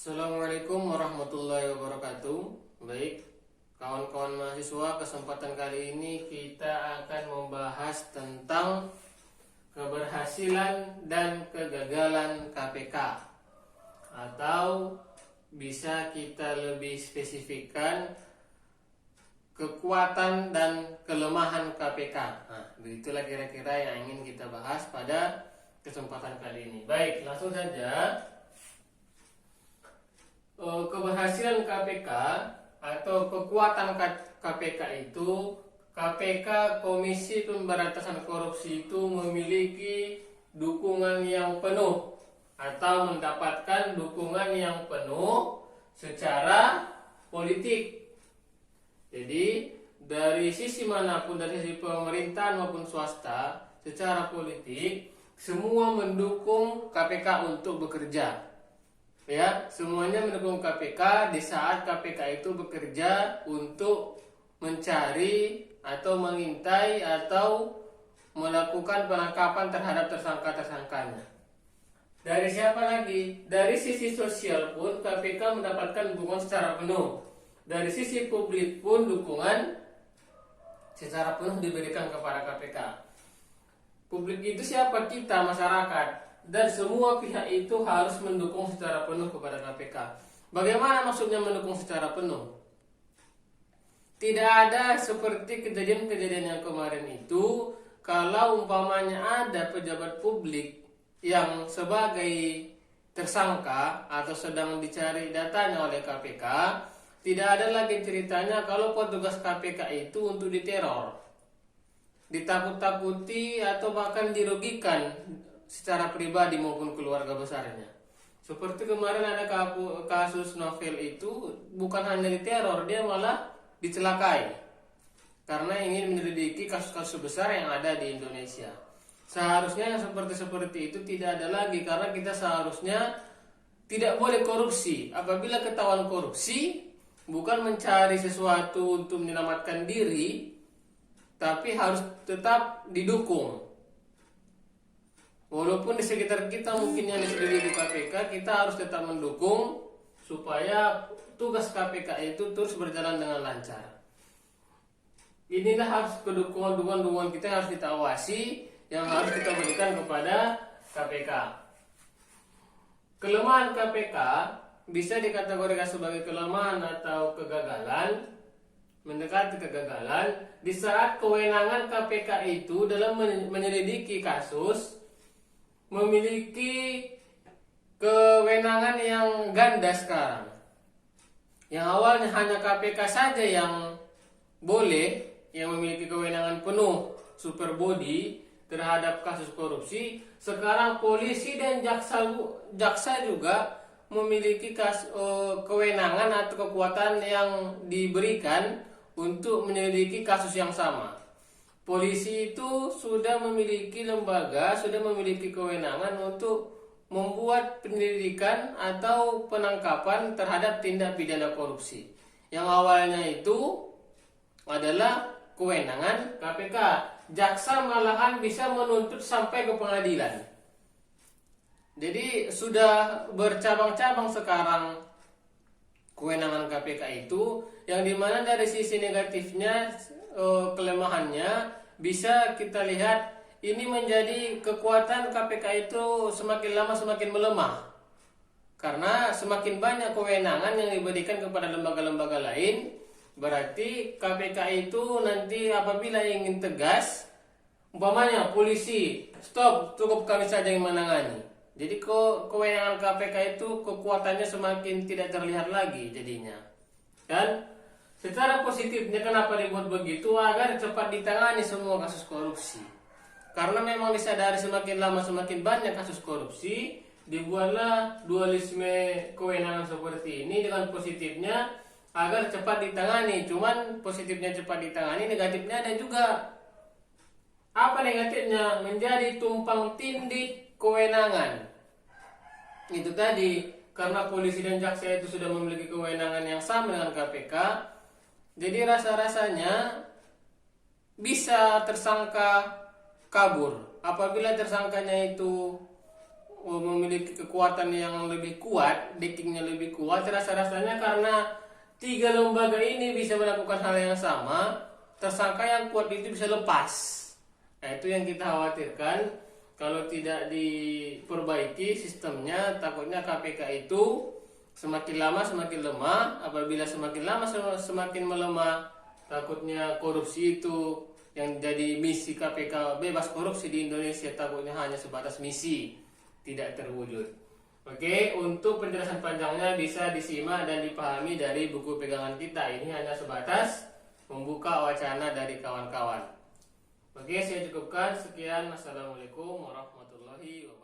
Assalamualaikum warahmatullahi wabarakatuh. Baik, kawan-kawan mahasiswa, kesempatan kali ini kita akan membahas tentang keberhasilan dan kegagalan KPK, atau bisa kita lebih spesifikkan kekuatan dan kelemahan KPK. Nah, begitulah kira-kira yang ingin kita bahas pada kesempatan kali ini. Baik, langsung saja. Keberhasilan KPK atau kekuatan KPK itu, KPK Komisi Pemberantasan Korupsi itu memiliki dukungan yang penuh atau mendapatkan dukungan yang penuh secara politik. Jadi dari sisi manapun, dari sisi pemerintahan maupun swasta, secara politik semua mendukung KPK untuk bekerja. Ya, semuanya mendukung KPK di saat KPK itu bekerja untuk mencari atau mengintai atau melakukan penangkapan terhadap tersangka-tersangkanya. Dari siapa lagi? Dari sisi sosial pun KPK mendapatkan dukungan secara penuh. Dari sisi publik pun dukungan secara penuh diberikan kepada KPK. Publik itu siapa? Kita, masyarakat. Dan semua pihak itu harus mendukung secara penuh kepada KPK. Bagaimana maksudnya mendukung secara penuh? Tidak ada seperti kejadian-kejadian yang kemarin itu, kalau umpamanya ada pejabat publik yang sebagai tersangka atau sedang dicari datanya oleh KPK, tidak ada lagi ceritanya kalau petugas KPK itu untuk diteror, ditakut-takuti atau bahkan dirugikan secara pribadi maupun keluarga besarnya. Seperti kemarin ada kasus novel itu, bukan hanya diteror, dia malah dicelakai karena ingin menyelidiki kasus-kasus besar yang ada di Indonesia. Seharusnya yang seperti itu tidak ada lagi, karena kita seharusnya tidak boleh korupsi. Apabila ketahuan korupsi, bukan mencari sesuatu untuk menyelamatkan diri, tapi harus tetap didukung. Walaupun di sekitar kita mungkin yang diselidiki KPK, kita harus tetap mendukung supaya tugas KPK itu terus berjalan dengan lancar. Inilah harus dukungan kita yang harus kita awasi, yang harus kita berikan kepada KPK. Kelemahan KPK bisa dikategorikan sebagai kelemahan atau kegagalan, mendekati kegagalan di saat kewenangan KPK itu dalam menyelidiki kasus memiliki kewenangan yang ganda sekarang. Yang awalnya hanya KPK saja yang boleh, yang memiliki kewenangan penuh super body terhadap kasus korupsi, sekarang polisi dan jaksa juga memiliki kewenangan atau kekuatan yang diberikan untuk menyelidiki kasus yang sama. Polisi itu sudah memiliki lembaga, sudah memiliki kewenangan untuk membuat penyelidikan atau penangkapan terhadap tindak pidana korupsi. Yang awalnya itu adalah kewenangan KPK. Jaksa malahan bisa menuntut sampai ke pengadilan. Jadi sudah bercabang-cabang sekarang kewenangan KPK itu, yang dimana dari sisi negatifnya, kelemahannya bisa kita lihat ini menjadi kekuatan KPK itu semakin lama semakin melemah, karena semakin banyak kewenangan yang diberikan kepada lembaga-lembaga lain. Berarti KPK itu nanti apabila ingin tegas, umpamanya polisi stop, cukup kami saja yang menangani, jadi kewenangan KPK itu kekuatannya semakin tidak terlihat lagi jadinya. Dan secara positifnya kenapa dibuat begitu? Agar cepat ditangani semua kasus korupsi. Karena memang disadari semakin lama semakin banyak kasus korupsi, dibuatlah dualisme kewenangan seperti ini dengan positifnya agar cepat ditangani. Cuman positifnya cepat ditangani, negatifnya ada juga. Apa negatifnya? Menjadi tumpang tindih kewenangan. Itu tadi, karena polisi dan jaksa itu sudah memiliki kewenangan yang sama dengan KPK, jadi rasa-rasanya bisa tersangka kabur. Apabila tersangkanya itu memiliki kekuatan yang lebih kuat, backingnya lebih kuat, rasa-rasanya karena tiga lembaga ini bisa melakukan hal yang sama, tersangka yang kuat itu bisa lepas. Nah, itu yang kita khawatirkan. Kalau tidak diperbaiki sistemnya, takutnya KPK itu semakin lama semakin lemah. Apabila semakin lama semakin melemah, takutnya korupsi itu yang jadi misi KPK bebas korupsi di Indonesia takutnya hanya sebatas misi, tidak terwujud. Oke, untuk penjelasan panjangnya bisa disimak dan dipahami dari buku pegangan kita. Ini hanya sebatas membuka wacana dari kawan-kawan. Oke, saya cukupkan. Sekian. Assalamualaikum warahmatullahi wabarakatuh.